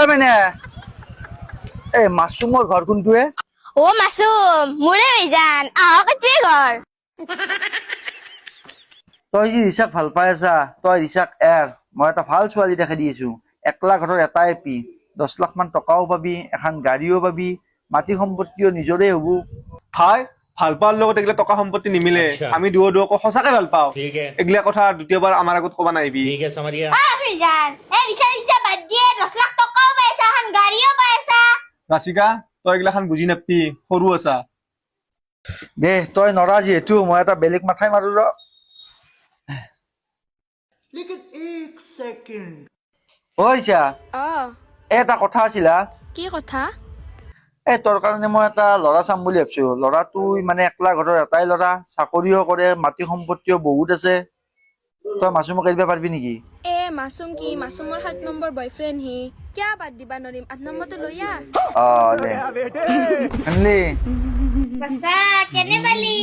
মানে মাছৰুমৰ ঘৰ কোনটোৱে? ও মাসুম মোৰে বেজান আহক তুই ঘৰ তই যি ৰিচাক ভাল পাই আছা তই ৰিচাক মই এটা ভাল ছোৱালী দেখাই দি আছো। একলা ঘৰৰ এটাই পি 10 লাখ মান টকাও পাবি, এখন গাড়ীও পাবি, মাটি সম্পত্তিও নিজৰে হব। ভাই ভাল পাৱাৰ লগত এগিলা টকা সম্পত্তি নিমিলে। আমি দুও সঁচাকে ভাল পাওঁ। এগিলা কথা দ্বিতীয়বাৰ আমাৰ আগত কবা নাইবি। বেজান এ ৰিসা ৰিসা বাদ দিয়ে 10 লাখ টাকাও পাইছা হান গাড়িও পাইছা ৰাচিকা তই এগিলাখান বুজি নাপি, সৰু আছা। দে তই নৰা যিহেতু মই এটা বেলেগ মাথাই মাৰো ৰ। ঐ ৰিচা, এটা কথা আছিলা। কি কথা তোৰ কাৰণে মই এটা ল'ৰা চাম বুলি ভাবিছো। ল'ৰাটো মানে একলা ঘৰৰ এটাই ল'ৰা, চাকৰিও কৰে, মাটি সম্পত্তিও বহুত আছে। তই মাছুমক এৰিব পাৰিবি নেকি? এ মাসুম কি মাসুমৰ 7 নম্বৰ বয়ফ্ৰেণ্ড হি কিয়া বাদ দিবা নৰিম 8 নম্বৰটো লৈয়া দে আনলি বাসা কেনে বালি